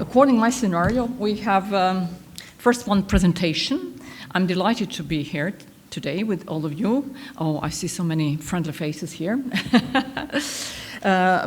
According to my scenario, we have first one presentation. I'm delighted to be here today with all of you. Oh, I see so many friendly faces here.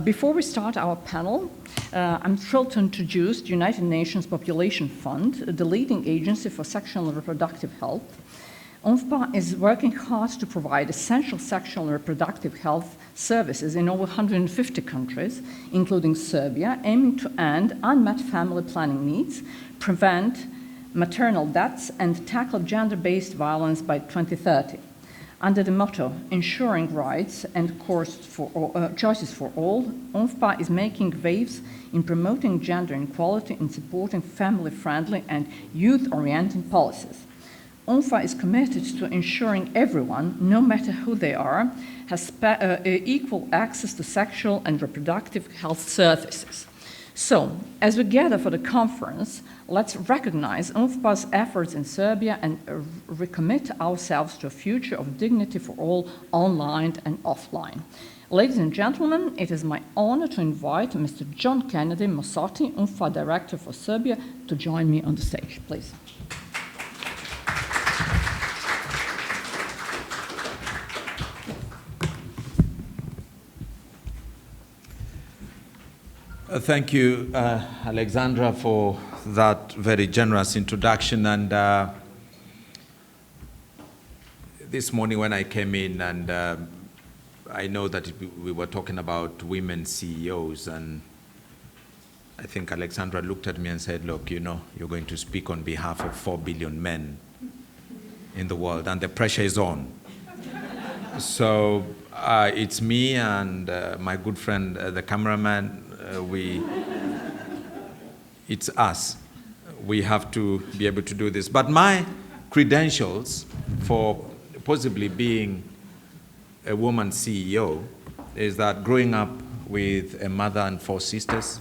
Before we start our panel, I'm thrilled to introduce the United Nations Population Fund, the leading agency for sexual and reproductive health. UNFPA is working hard to provide essential sexual and reproductive health services in over 150 countries, including Serbia, aiming to end unmet family planning needs, prevent maternal deaths, and tackle gender-based violence by 2030. Under the motto, ensuring rights and choices for all, UNFPA is making waves in promoting gender equality and supporting family-friendly and youth-oriented policies. UNFPA is committed to ensuring everyone, no matter who they are, has equal access to sexual and reproductive health services. So, as we gather for the conference, let's recognize UNFPA's efforts in Serbia and recommit ourselves to a future of dignity for all, online and offline. Ladies and gentlemen, it is my honor to invite Mr. Džon Kenedi Mosoti, UNFPA Director for Serbia, to join me on the stage, please. Thank you, Alexandra, for that very generous introduction. And this morning when I came in, and I know that we were talking about women CEOs, and I think Alexandra looked at me and said, look, you know, you're going to speak on behalf of 4 billion men in the world, and the pressure is on. So it's me and my good friend, the cameraman. It's us. We have to be able to do this. But my credentials for possibly being a woman CEO is that growing up with a mother and 4 sisters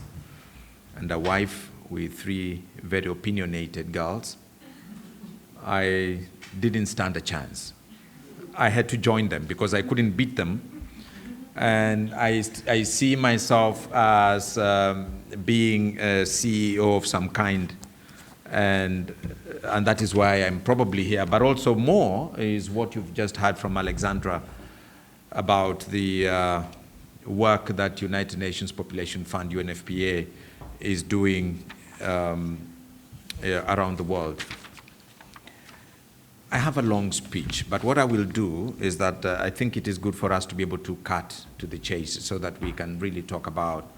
and a wife with 3 very opinionated girls, I didn't stand a chance. I had to join them because I couldn't beat them. And I see myself as being a CEO of some kind, and that is why I'm probably here. But also more is what you've just heard from Alexandra about the work that United Nations Population Fund, UNFPA, is doing around the world. I have a long speech, but what I will do is that I think it is good for us to be able to cut to the chase so that we can really talk about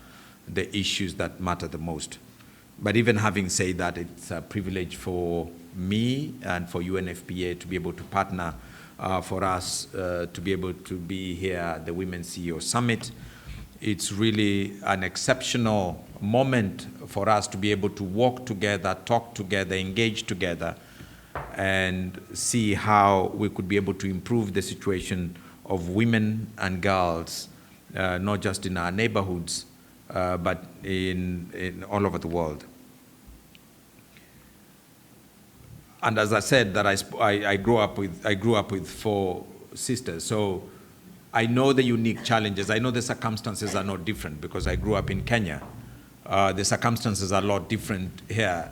the issues that matter the most. But even having said that, it's a privilege for me and for UNFPA to be able to partner for us to be able to be here at the Women CEO Summit. It's really an exceptional moment for us to be able to walk together, talk together, engage together, and see how we could be able to improve the situation of women and girls, not just in our neighborhoods, but in all over the world. And as I said, that I grew up with 4 sisters, so I know the unique challenges. I know the circumstances are not different because I grew up in Kenya. The circumstances are a lot different here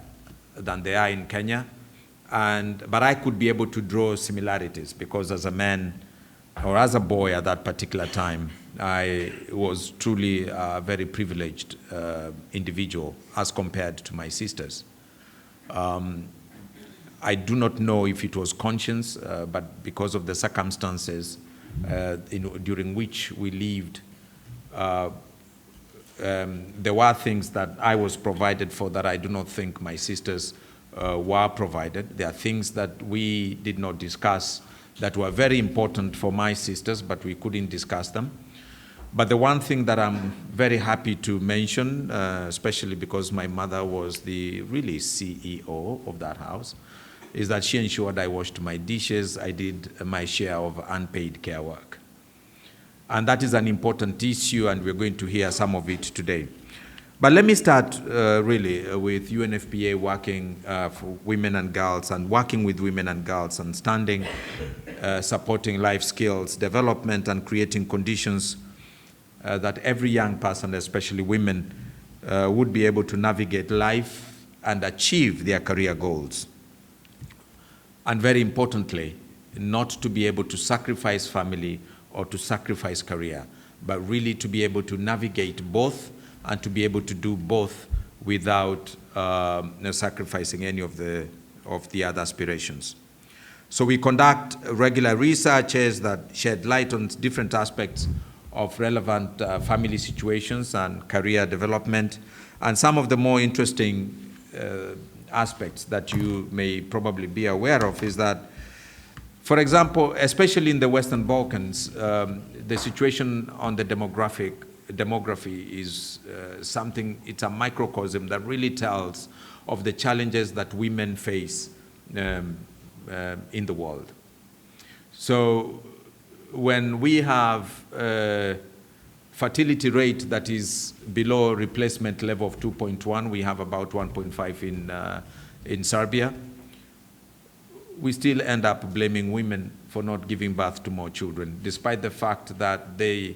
than they are in Kenya. But I could be able to draw similarities because as a man, or as a boy at that particular time, I was truly a very privileged individual as compared to my sisters. I do not know if it was conscious, but because of the circumstances during which we lived, there were things that I was provided for that I do not think my sisters were provided. There are things that we did not discuss that were very important for my sisters, but we couldn't discuss them. But the one thing that I'm very happy to mention, especially because my mother was the really CEO of that house, is that she ensured I washed my dishes, I did my share of unpaid care work. And that is an important issue, and we're going to hear some of it today. But let me start really with UNFPA working for women and girls, and working with women and girls, and standing, supporting life skills development and creating conditions that every young person, especially women, would be able to navigate life and achieve their career goals. And very importantly, not to be able to sacrifice family or to sacrifice career, but really to be able to navigate both and to be able to do both without sacrificing any of the other aspirations. So we conduct regular researches that shed light on different aspects of relevant family situations and career development. And some of the more interesting aspects that you may probably be aware of is that, for example, especially in the Western Balkans, the situation on the demography is something, it's a microcosm that really tells of the challenges that women face in the world. So when we have a fertility rate that is below replacement level of 2.1, we have about 1.5 in Serbia, we still end up blaming women for not giving birth to more children, despite the fact that they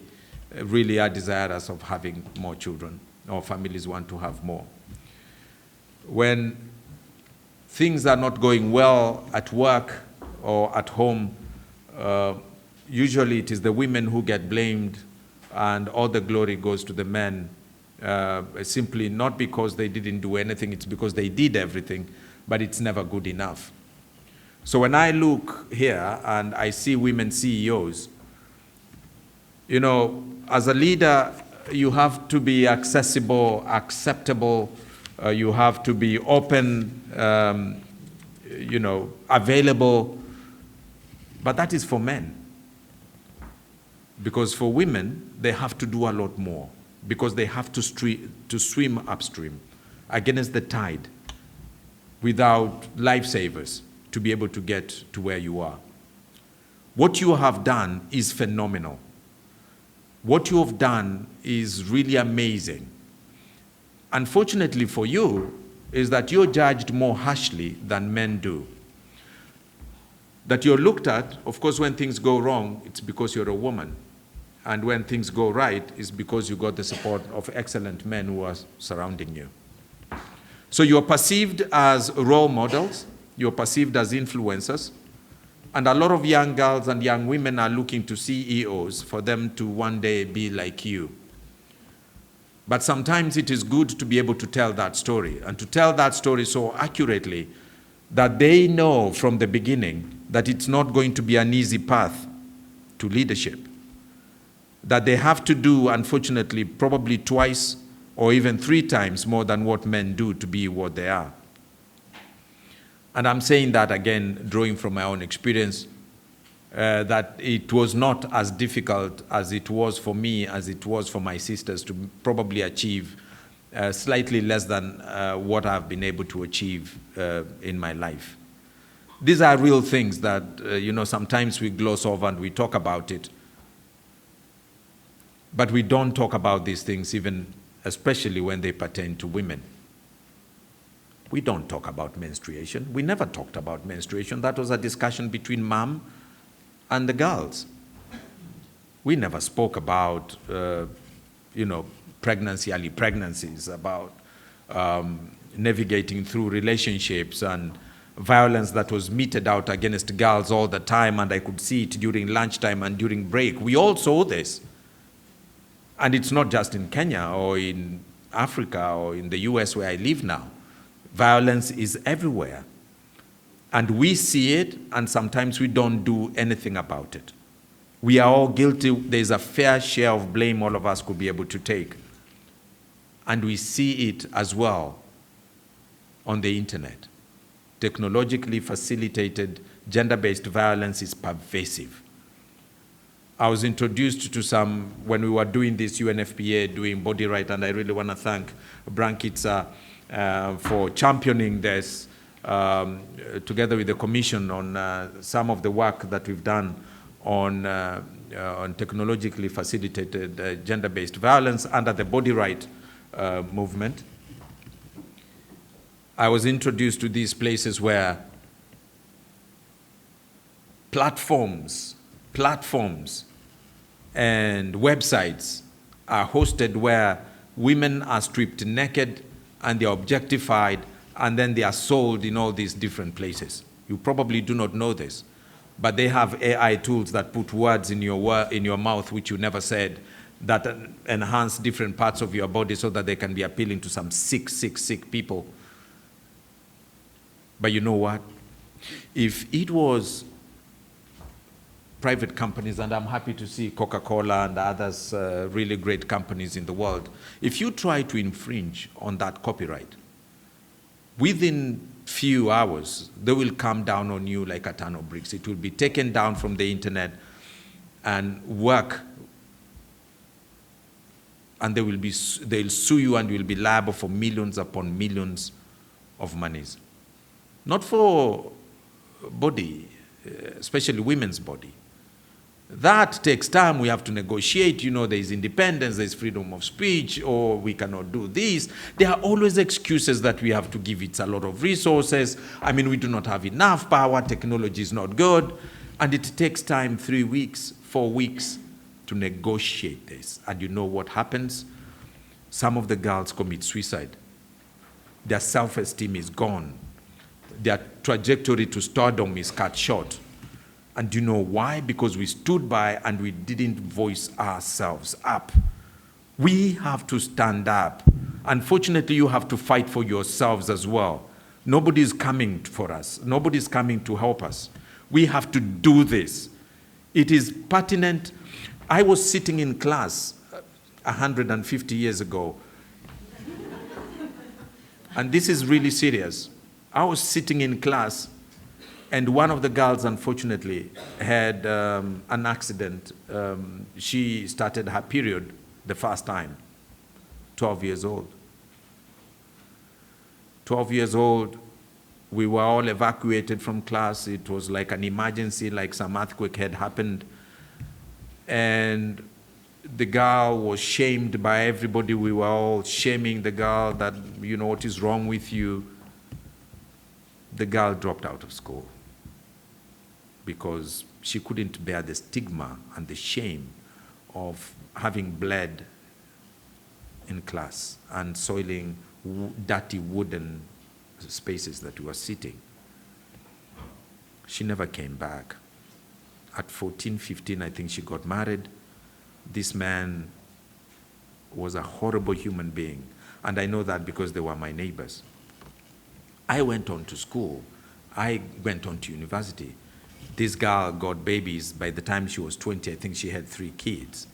really are desirous of having more children, or families want to have more. When things are not going well at work or at home, usually it is the women who get blamed and all the glory goes to the men, simply not because they didn't do anything, it's because they did everything, but it's never good enough. So when I look here and I see women CEOs, you know, as a leader, you have to be accessible, acceptable, you have to be open, you know, available, but that is for men. Because for women, they have to do a lot more, because they have to swim upstream against the tide without lifesavers to be able to get to where you are. What you have done is phenomenal. What you have done is really amazing. Unfortunately for you, is that you're judged more harshly than men do. That you're looked at, of course, when things go wrong, it's because you're a woman. And when things go right, it's because you got the support of excellent men who are surrounding you. So you're perceived as role models, you're perceived as influencers, and a lot of young girls and young women are looking to CEOs for them to one day be like you. But sometimes it is good to be able to tell that story, and to tell that story so accurately that they know from the beginning that it's not going to be an easy path to leadership. That they have to do, unfortunately, probably twice or even 3 times more than what men do to be what they are. And I'm saying that again, drawing from my own experience, that it was not as difficult as it was for me, as it was for my sisters to probably achieve slightly less than what I've been able to achieve in my life. These are real things that, you know, sometimes we gloss over and we talk about it. But we don't talk about these things, even especially when they pertain to women. We don't talk about menstruation. We never talked about menstruation. That was a discussion between mom and the girls. We never spoke about, you know, pregnancy, early pregnancies, about navigating through relationships and violence that was meted out against girls all the time, and I could see it during lunchtime and during break. We all saw this. And it's not just in Kenya or in Africa or in the US where I live now. Violence is everywhere. And we see it, and sometimes we don't do anything about it. We are all guilty. There's a fair share of blame all of us could be able to take. And we see it as well on the internet. Technologically facilitated gender-based violence is pervasive. I was introduced to some, when we were doing this UNFPA, doing body right, and I really want to thank Brankitsa for championing this, together with the Commission, on some of the work that we've done on technologically facilitated gender-based violence under the body right movement. I was introduced to these places where platforms and websites are hosted where women are stripped naked and they are objectified, and then they are sold in all these different places. You probably do not know this, but they have AI tools that put words in your mouth which you never said, that enhance different parts of your body so that they can be appealing to some sick people. But you know what? If it was private companies, and I'm happy to see Coca-Cola and others really great companies in the world, if you try to infringe on that copyright, within few hours, they will come down on you like a ton of bricks. It will be taken down from the internet and work, and they'll sue you and you'll be liable for millions upon millions of monies. Not for body, especially women's body. That takes time. We have to negotiate. You know, there is independence, there is freedom of speech, or we cannot do this. There are always excuses that we have to give it a lot of resources. I mean, we do not have enough power, technology is not good, and it takes time, 3 weeks, 4 weeks, to negotiate this. And you know what happens? Some of the girls commit suicide. Their self-esteem is gone. Their trajectory to stardom is cut short. And do you know why? Because we stood by and we didn't voice ourselves up. We have to stand up. Unfortunately, you have to fight for yourselves as well. Nobody's coming for us. Nobody's coming to help us. We have to do this. It is pertinent. I was sitting in class 150 years ago. And this is really serious. I was sitting in class, and one of the girls, unfortunately, had an accident. She started her period the first time, 12 years old. 12 years old, we were all evacuated from class. It was like an emergency, like some earthquake had happened. And the girl was shamed by everybody. We were all shaming the girl that, you know, what is wrong with you? The girl dropped out of school because she couldn't bear the stigma and the shame of having bled in class and soiling dirty wooden spaces that we were sitting. She never came back. At 14, 15, I think she got married. This man was a horrible human being, and I know that because they were my neighbors. I went on to school. I went on to university. This girl got babies. By the time she was 20, I think she had 3 kids.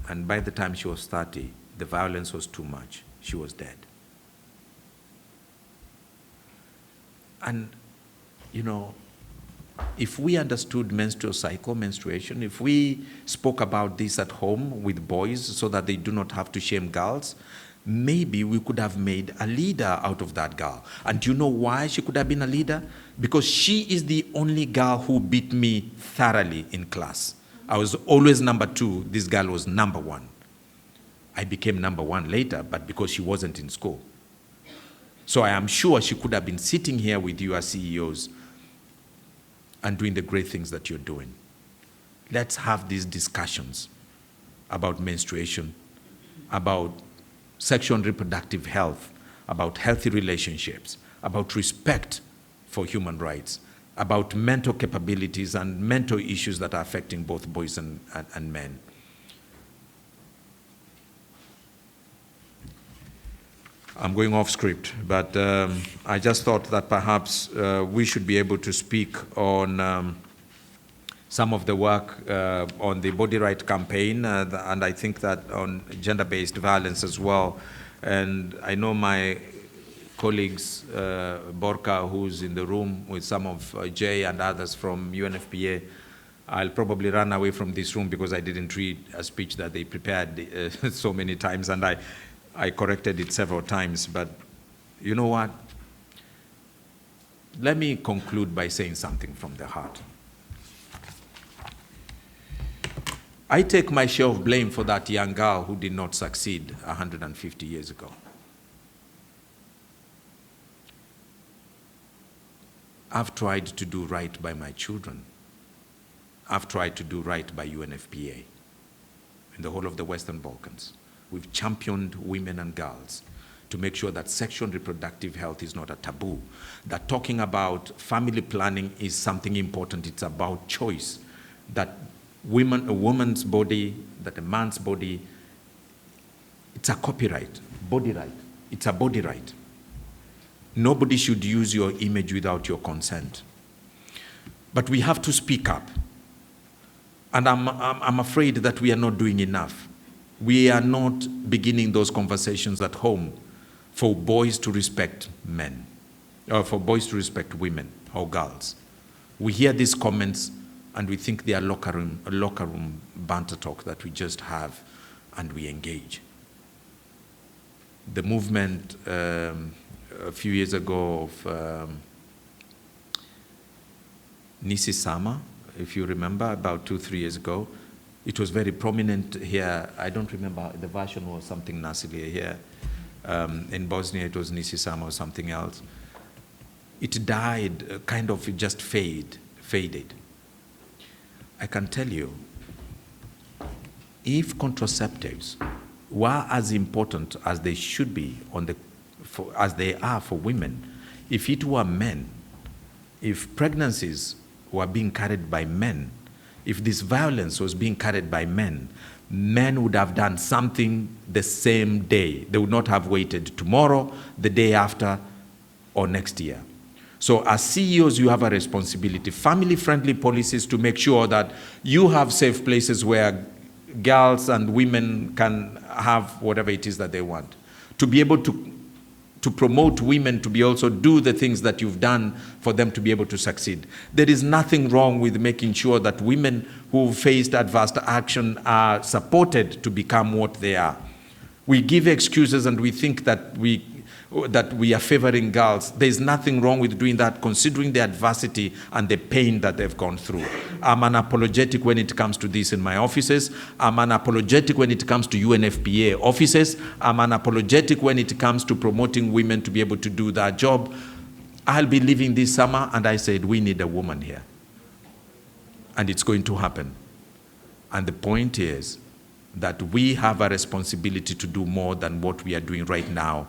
And by the time she was 30, the violence was too much. She was dead. And, you know, if we understood menstrual cycle, menstruation, if we spoke about this at home with boys so that they do not have to shame girls, maybe we could have made a leader out of that girl. And do you know why she could have been a leader? Because she is the only girl who beat me thoroughly in class. I was always number 2. This girl was number 1. I became number 1 later, but because she wasn't in school. So I am sure she could have been sitting here with you as CEOs and doing the great things that you're doing. Let's have these discussions about menstruation, about sexual and reproductive health, about healthy relationships, about respect for human rights, about mental capabilities and mental issues that are affecting both boys and men. I'm going off script, but I just thought that perhaps we should be able to speak on some of the work on the body right campaign, and I think that on gender-based violence as well. And I know my colleagues, Borka, who's in the room with some of Jay and others from UNFPA, I'll probably run away from this room because I didn't read a speech that they prepared so many times, and I corrected it several times. But you know what? Let me conclude by saying something from the heart. I take my share of blame for that young girl who did not succeed 150 years ago. I've tried to do right by my children. I've tried to do right by UNFPA in the whole of the Western Balkans. we've championed women and girls to make sure that sexual and reproductive health is not a taboo, that talking about family planning is something important. It's about choice, that a woman's body, that a man's body, it's a copyright, body right. It's a body right. Nobody should use your image without your consent. But we have to speak up. And I'm afraid that we are not doing enough. We are not beginning those conversations at home for boys to respect men, or for boys to respect women or girls. We hear these comments and we think they are locker room banter talk that we just have and we engage. The movement a few years ago of Nisi Sama, if you remember, about 2-3 years ago, it was very prominent here. I don't remember, the version was something Nasilia here. In Bosnia, it was Nisi Sama or something else. It died, kind of, it just faded. I can tell you, if contraceptives were as important as they should be as they are for women, if it were men, if pregnancies were being carried by men, if this violence was being carried by men, men would have done something the same day. They would not have waited tomorrow, the day after, or next year. So as CEOs, you have a responsibility, family-friendly policies to make sure that you have safe places where girls and women can have whatever it is that they want. To be able to promote women to be also do the things that you've done for them to be able to succeed. There is nothing wrong with making sure that women who faced adverse action are supported to become what they are. We give excuses and we think that we are favoring girls. There's nothing wrong with doing that, considering the adversity and the pain that they've gone through. I'm unapologetic when it comes to this in my offices. I'm unapologetic when it comes to UNFPA offices. I'm unapologetic when it comes to promoting women to be able to do that job. I'll be leaving this summer, and I said, we need a woman here. And it's going to happen. And the point is that we have a responsibility to do more than what we are doing right now.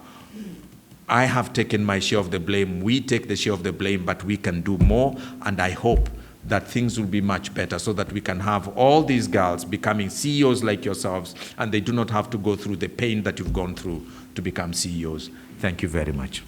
I have taken my share of the blame. We take the share of the blame, but we can do more. And I hope that things will be much better so that we can have all these girls becoming CEOs like yourselves, and they do not have to go through the pain that you've gone through to become CEOs. Thank you very much.